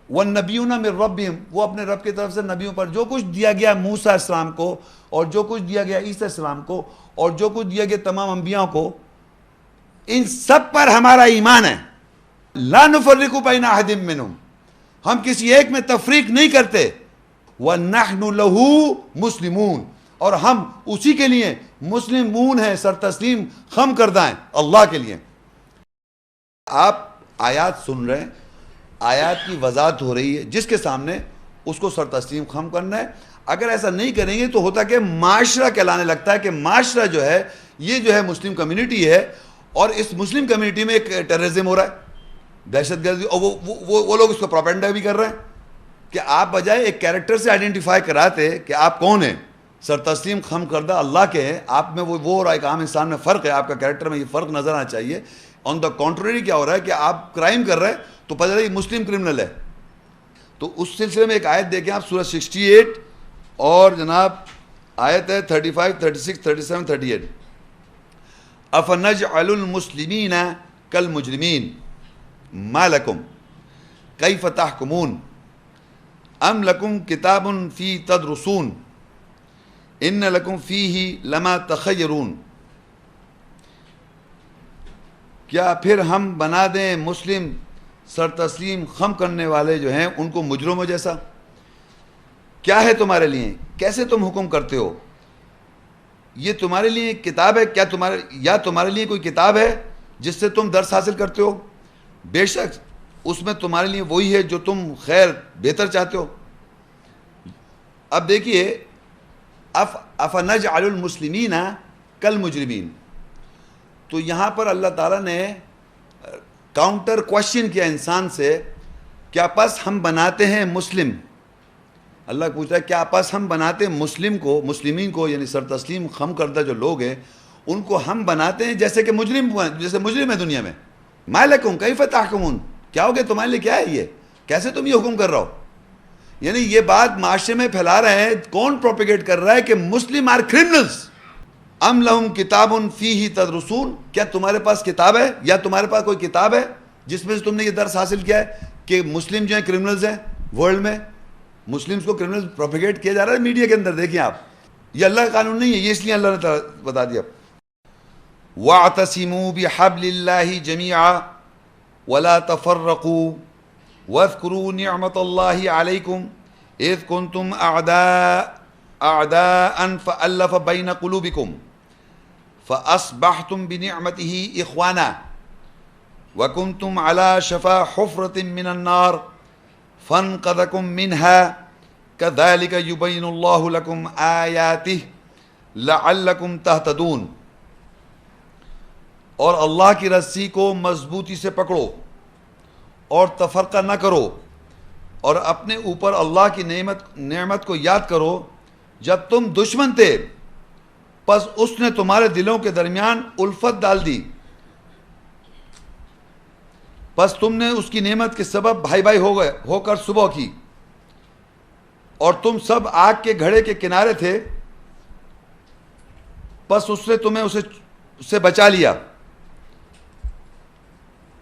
والنبیون من ربہم، وہ اپنے رب کی طرف سے نبیوں پر، جو کچھ دیا گیا موسیٰ علیہ السلام کو، اور جو کچھ دیا گیا عیسیٰ علیہ السلام کو، اور جو کچھ دیا گیا تمام انبیاء کو، ان سب پر ہمارا ایمان ہے. لا نفرق بین احد منہم، ہم کسی ایک میں تفریق نہیں کرتے. وَنَحْنُ لَهُ مسلمون، اور ہم اسی کے لیے مسلمون ہیں، سر تسلیم خم کردہ ہیں اللہ کے لیے. آپ آیات سن رہے ہیں، آیات کی وضاحت ہو رہی ہے، جس کے سامنے اس کو سر تسلیم خم کرنا ہے. اگر ایسا نہیں کریں گے تو ہوتا کہ معاشرہ کہلانے لگتا ہے کہ معاشرہ جو ہے یہ جو ہے مسلم کمیونٹی ہے، اور اس مسلم کمیونٹی میں ایک ٹیررزم ہو رہا ہے، دہشت گردی، اور وہ لوگ اس کو پروپیگنڈا بھی کر رہے ہیں کہ آپ بجائے ایک کیریکٹر سے آئیڈینٹیفائی کراتے کہ آپ کون ہیں، سر تسلیم خم کردہ اللہ کے ہیں، آپ میں وہ اور ایک عام انسان میں فرق ہے، آپ کا کیریکٹر میں یہ فرق نظر آنا چاہیے. آن دا کانٹریری کیا ہو رہا ہے کہ آپ کرائم کر رہے ہیں تو پتہ چلا یہ مسلم کرمنل ہے. تو اس سلسلے میں ایک آیت دیکھیں آپ، سورہ 68 اور جناب آیت ہے 35 36 37 38. افنجعل المسلمین کالمجرمین ما لکم کیف تحکمون ام لکم کتاب فی تدرسون ان لکم فیہ لما تخیرون. کیا پھر ہم بنا دیں مسلم سر تسلیم خم کرنے والے جو ہیں ان کو مجرموں جیسا؟ کیا ہے تمہارے لیے، کیسے تم حکم کرتے ہو؟ یہ تمہارے لیے ایک کتاب ہے کیا، تمہارے لیے کوئی کتاب ہے جس سے تم درس حاصل کرتے ہو؟ بے شک اس میں تمہارے لیے وہی ہے جو تم خیر بہتر چاہتے ہو. اب دیکھیے افنجعل المسلمین کالمجرمین، تو یہاں پر اللہ تعالیٰ نے کاؤنٹر کوشچن کیا انسان سے، کیا پس ہم بناتے ہیں مسلم، اللہ پوچھ رہا ہے کیا پس ہم بناتے ہیں مسلمین کو یعنی سر تسلیم خم کردہ جو لوگ ہیں ان کو ہم بناتے ہیں جیسے کہ مجرم ہے دنیا میں. ما لکم کیف تحکمون، کیا ہو گیا تمہارے لیے، کیا ہے یہ، کیسے تم یہ حکم کر رہا ہو؟ یعنی یہ بات معاشرے میں پھیلا رہے ہیں، کون پروپیگیٹ کر رہا ہے کہ مسلم آر کرمنلز. ام لہم کتاب فیہ تدرسون، کیا تمہارے پاس کتاب ہے یا تمہارے پاس کوئی کتاب ہے جس میں سے تم نے یہ درس حاصل کیا ہے کہ مسلم جو ہیں کرمنلز ہیں ورلڈ میں، مسلمز کو کرمنل پروپیگیٹ کیا جا رہا ہے میڈیا کے اندر. دیکھیں آپ، یہ اللہ کا قانون نہیں ہے، یہ اس لیے اللہ نے بتا دیا. وَاعْتَصِمُوا بِحَبْلِ اللَّهِ جَمِيعًا وَلَا تَفَرَّقُوا وَاذْكُرُوا نِعْمَةَ اللَّهِ عَلَيْكُمْ إِذْ كُنْتُمْ أَعْدَاءً فَأَلَّفَ بَيْنَ قُلُوبِكُمْ فَأَصْبَحْتُمْ بِنِعْمَتِهِ إِخْوَانًا وَكُنْتُمْ عَلَى شَفَا حُفْرَةٍ مِّنَ النَّارِ فَانْقَذَكُمْ مِنْهَا كَذَلِكَ يُبَيِّنُ اللَّهُ لَكُمْ آيَاتِهِ لَعَلَّكُمْ تَهْتَدُونَ. اور اللہ کی رسی کو مضبوطی سے پکڑو اور تفرقہ نہ کرو، اور اپنے اوپر اللہ کی نعمت کو یاد کرو جب تم دشمن تھے، پس اس نے تمہارے دلوں کے درمیان الفت ڈال دی، پس تم نے اس کی نعمت کے سبب بھائی بھائی ہو کر صبح کی، اور تم سب آگ کے گھڑے کے کنارے تھے، پس اس نے تمہیں اسے بچا لیا.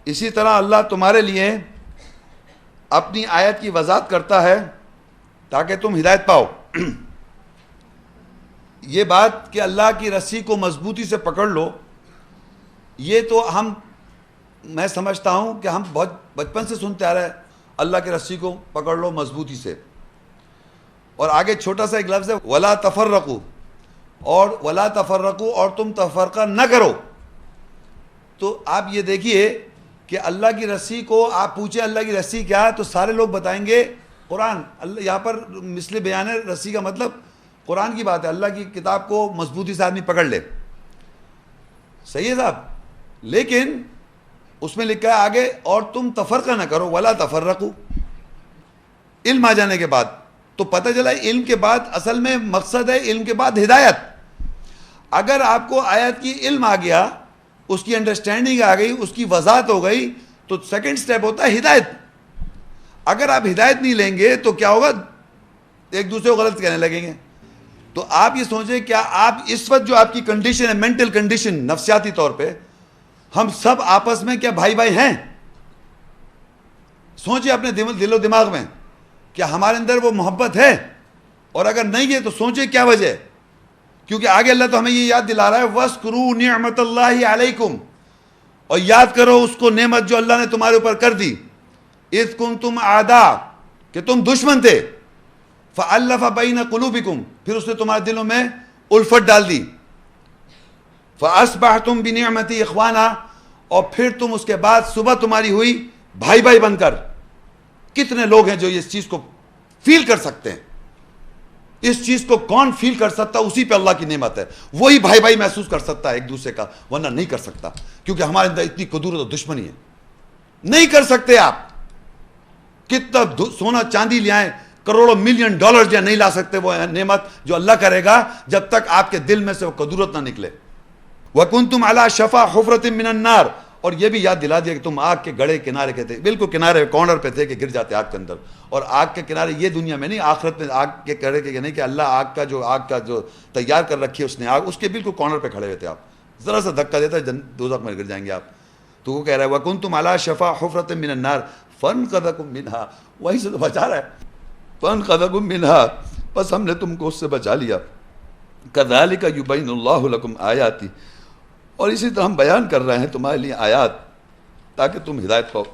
اسی طرح اللہ تمہارے لیے اپنی آیت کی وضاحت کرتا ہے تاکہ تم ہدایت پاؤ. یہ بات کہ اللہ کی رسی کو مضبوطی سے پکڑ لو، یہ تو میں سمجھتا ہوں کہ ہم بہت بچپن سے سنتے آ رہے ہیں، اللہ کی رسی کو پکڑ لو مضبوطی سے. اور آگے چھوٹا سا ایک لفظ ہے وَلَا تَفَرَّقُوا، اور وَلَا تَفَرَّقُوا، اور تم تفرقہ نہ کرو. تو آپ یہ دیکھیے کہ اللہ کی رسی کو آپ پوچھیں اللہ کی رسی کیا ہے تو سارے لوگ بتائیں گے قرآن. یہاں پر مثل بیان ہے، رسی کا مطلب قرآن کی بات ہے، اللہ کی کتاب کو مضبوطی سے آدمی پکڑ لے. صحیح ہے صاحب، لیکن اس میں لکھا ہے آگے اور تم تفرقہ نہ کرو، ولا تفرقوا. علم آ جانے کے بعد تو پتہ چلا علم کے بعد اصل میں مقصد ہے علم کے بعد ہدایت. اگر آپ کو آیت کی علم آ گیا، اس کی انڈرسٹینڈنگ آ گئی، اس کی وضاحت ہو گئی، تو سیکنڈ سٹیپ ہوتا ہے ہدایت. اگر آپ ہدایت نہیں لیں گے تو کیا ہوگا، ایک دوسرے کو غلط کہنے لگیں گے. تو آپ یہ سوچیں کیا آپ اس وقت جو آپ کی کنڈیشن ہے، مینٹل کنڈیشن، نفسیاتی طور پہ ہم سب آپس میں کیا بھائی بھائی ہیں؟ سوچیں اپنے دل و دماغ میں کیا ہمارے اندر وہ محبت ہے، اور اگر نہیں ہے تو سوچیں کیا وجہ ہے. کیونکہ آگے اللہ تو ہمیں یہ یاد دلا رہا ہے وَاذْكُرُوا نِعْمَةَ اللَّهِ عَلَيْكُمْ، اور یاد کرو اس کو نعمت جو اللہ نے تمہارے اوپر کر دی. اِذْ كُنْتُمْ أَعْدَاءَ، کہ تم دشمن تھے، فَأَلَّفَ بَيْنَ قُلُوبِكُمْ، پھر اس نے تمہارے دلوں میں الفت ڈال دی. فَأَصْبَحْتُمْ بِنِعْمَتِي إِخْوَانًا، اور پھر تم اس کے بعد صبح تمہاری ہوئی بھائی بھائی بن کر. کتنے لوگ ہیں جو اس چیز کو فیل کر سکتے ہیں؟ اس چیز کو کون فیل کر سکتا؟ اسی پہ اللہ کی نعمت ہے، وہی بھائی بھائی محسوس کر سکتا ہے ایک دوسرے کا، ورنہ نہیں کر سکتا، کیونکہ ہمارے اندر اتنی قدرت و دشمنی ہے. نہیں کر سکتے. آپ کتنا سونا چاندی لے آئیں، کروڑوں ملین ڈالر جو نہیں لا سکتے وہ نعمت جو اللہ کرے گا جب تک آپ کے دل میں سے وہ قدرت نہ نکلے. وَكُنْتُمْ عَلَى شَفَا حُفْرَةٍ مِّنَ النَّارِ، اور یہ بھی یاد دلا دیا کہ تم آگ کے گڑھے کنارے کے تھے، بالکل کنارے کارنر پہ تھے کہ گر جاتے آگ کے اندر. اور آگ کے کنارے یہ دنیا میں نہیں، آخرت میں آگ کے گڑھے کے نہیں، کہ اللہ آگ کا جو تیار کر رکھی ہے اس نے آگ، اس کے بالکل کارنر پہ کھڑے ہوئے تھے آپ. ذرا سا دھکا دیتا ہے دوزخ میں گر جائیں گے آپ. تو وہ کہہ رہا ہے وَكُنْتُمْ عَلَىٰ شَفَا حُفْرَةٍ مِّنَ النَّارِ فَانْقَذَكُم مِّنْهَا، وہیں سے تو بچا رہا ہے. فَانْقَذَكُم مِّنْهَا، بس ہم نے تم کو اس سے بچا لیا. كَذَلِكَ يُبَيِّنُ اللَّهُ لَكُمْ آيَاتِهِ، اور اسی طرح ہم بیان کر رہے ہیں تمہارے لیے آیات تاکہ تم ہدایت پاؤ.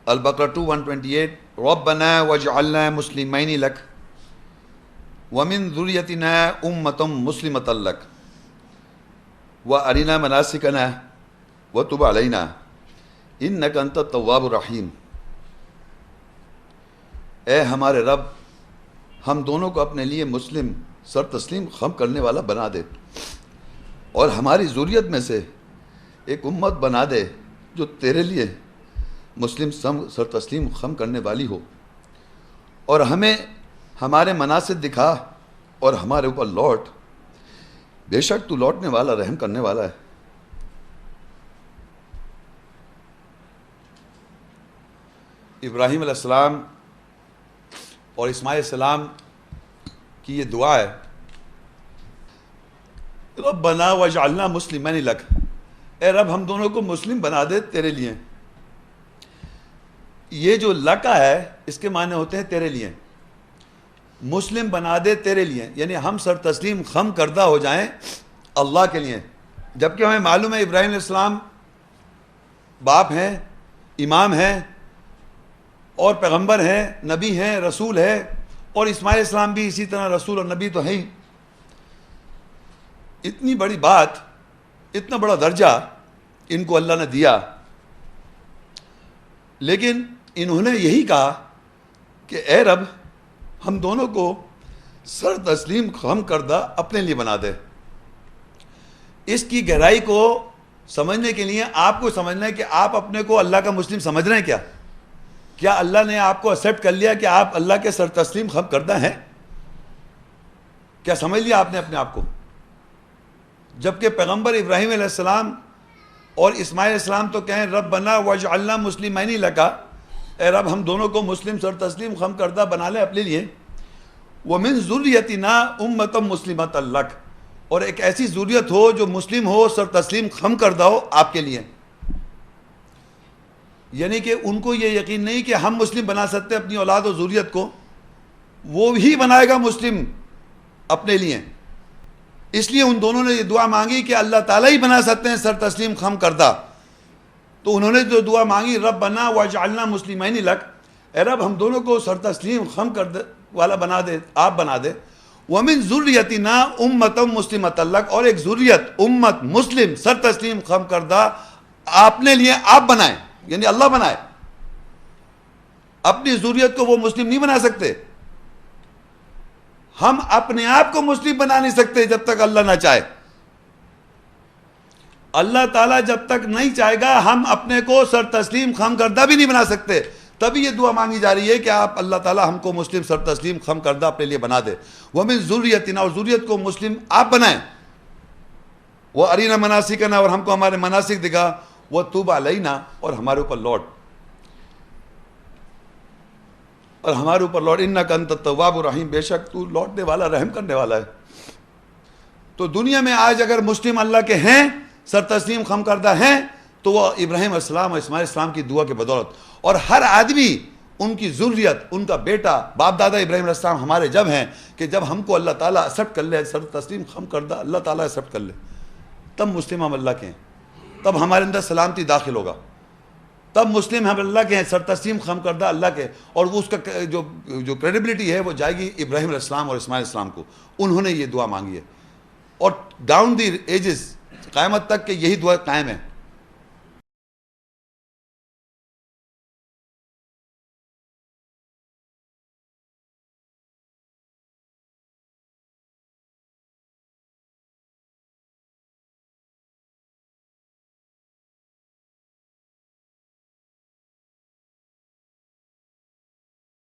البقرہ 2:128 رَبَّنَا وَاجْعَلْنَا مُسْلِمَيْنِ لَكَ وَمِن ذُرِّيَّتِنَا أُمَّةً مُّسْلِمَةً لَكَ وَأَرِنَا مَنَاسِكَنَا وَتُبْ عَلَيْنَا إِنَّكَ أَنتَ التَّوَّابُ الرَّحِيمُ. اے ہمارے رب، ہم دونوں کو اپنے لیے مسلم سر تسلیم خم کرنے والا بنا دے، اور ہماری ذریت میں سے ایک امت بنا دے جو تیرے لیے مسلم سر تسلیم خم کرنے والی ہو، اور ہمیں ہمارے مناسب دکھا اور ہمارے اوپر لوٹ، بے شک تو لوٹنے والا رحم کرنے والا ہے. ابراہیم علیہ السلام اور اسماعیل علیہ السلام کی یہ دعا ہے، ربنا واجعلنا مسلمین لک، اے رب ہم دونوں کو مسلم بنا دے تیرے لیے. یہ جو لکا ہے اس کے معنی ہوتے ہیں تیرے لیے، مسلم بنا دے تیرے لیے، یعنی ہم سر تسلیم خم کردہ ہو جائیں اللہ کے لیے. جبکہ ہمیں معلوم ہے ابراہیم علیہ السلام باپ ہیں، امام ہیں اور پیغمبر ہیں، نبی ہیں، رسول ہے، اور اسماعیل علیہ السلام بھی اسی طرح رسول اور نبی تو ہے ہی. اتنی بڑی بات، اتنا بڑا درجہ ان کو اللہ نے دیا، لیکن انہوں نے یہی کہا کہ اے رب ہم دونوں کو سر تسلیم خم کردہ اپنے لیے بنا دے. اس کی گہرائی کو سمجھنے کے لیے آپ کو سمجھنا ہے کہ آپ اپنے کو اللہ کا مسلم سمجھ رہے ہیں کیا اللہ نے آپ کو ایکسیپٹ کر لیا کہ آپ اللہ کے سر تسلیم خم کردہ ہیں؟ کیا سمجھ لیا آپ نے اپنے آپ کو؟ جبکہ پیغمبر ابراہیم علیہ السلام اور اسماعیل علیہ السلام تو کہیں ربنا واجعلنا مسلمین لک، اے رب ہم دونوں کو مسلم سر تسلیم خم کردہ بنا لے اپنے لیے. وَمِن ذُرِّيَّتِنَا أُمَّةً مُّسْلِمَةً لَكَ، اور ایک ایسی ذریت ہو جو مسلم ہو، سر تسلیم خم کردہ ہو آپ کے لیے. یعنی کہ ان کو یہ یقین نہیں کہ ہم مسلم بنا سکتے اپنی اولاد و ذریت کو، وہ ہی بنائے گا مسلم اپنے لیے. اس لیے ان دونوں نے یہ دعا مانگی کہ اللہ تعالیٰ ہی بنا سکتے ہیں سر تسلیم خم کردہ. تو انہوں نے جو دعا مانگی ربنا واجعلنا مسلمین لک، اے رب ہم دونوں کو سر تسلیم خم کردہ والا بنا دے، آپ بنا دے. وَمِن ذُرِّيَّتِنَا أُمَّةً مُّسْلِمَةً لَكَ، اور ایک ذریت امت مسلم سر تسلیم خم کردہ اپنے لیے آپ بنائیں، یعنی اللہ بنائے. اپنی ذریت کو وہ مسلم نہیں بنا سکتے. ہم اپنے آپ کو مسلم بنا نہیں سکتے جب تک اللہ نہ چاہے. اللہ تعالیٰ جب تک نہیں چاہے گا ہم اپنے کو سر تسلیم خم کردہ بھی نہیں بنا سکتے. تبھی یہ دعا مانگی جا رہی ہے کہ آپ اللہ تعالیٰ ہم کو مسلم سر تسلیم خم کردہ اپنے لیے بنا دے. وَمِن ذُرِّيَّتِنَا، اور ذریت کو مسلم آپ بنائیں. وَأَرِنَا مَنَاسِكَنَا، اور ہم کو ہمارے مناسک دکھا. وَتُوبْ عَلَيْنَا، اور ہمارے اوپر لوٹ، اور ہمارے اوپر لوٹ. اِنَّكَ أَنتَ التَّوَّابُ الرَّحِيمُ، بے شک تو لوٹنے والا رحم کرنے والا ہے. تو دنیا میں آج اگر مسلم اللہ کے ہیں، سر تسلیم خم کردہ ہیں، تو وہ ابراہیم علیہ السلام اور اسماعیل علیہ السلام کی دعا کے بدولت. اور ہر آدمی، ان کی ذریت، ان کا بیٹا، باپ دادا ابراہیم علیہ السلام ہمارے جب ہیں کہ جب ہم کو اللہ تعالیٰ ایکسیپٹ کر لے، سر تسلیم خم کردہ اللہ تعالیٰ ایکسیپٹ کر لے، تب مسلم ہم اللہ کے ہیں، تب ہمارے اندر سلامتی داخل ہوگا، تب مسلم ہم اللہ کے ہیں، سر تسلیم خم کردہ اللہ کے. اور وہ اس کا جو کریڈیبلٹی ہے وہ جائے گی ابراہیم علیہ السلام اور اسماعیل علیہ السلام کو. انہوں نے یہ دعا مانگی ہے، اور ڈاؤن دی ایجز، قیامت تک کہ یہی دعا قائم ہے.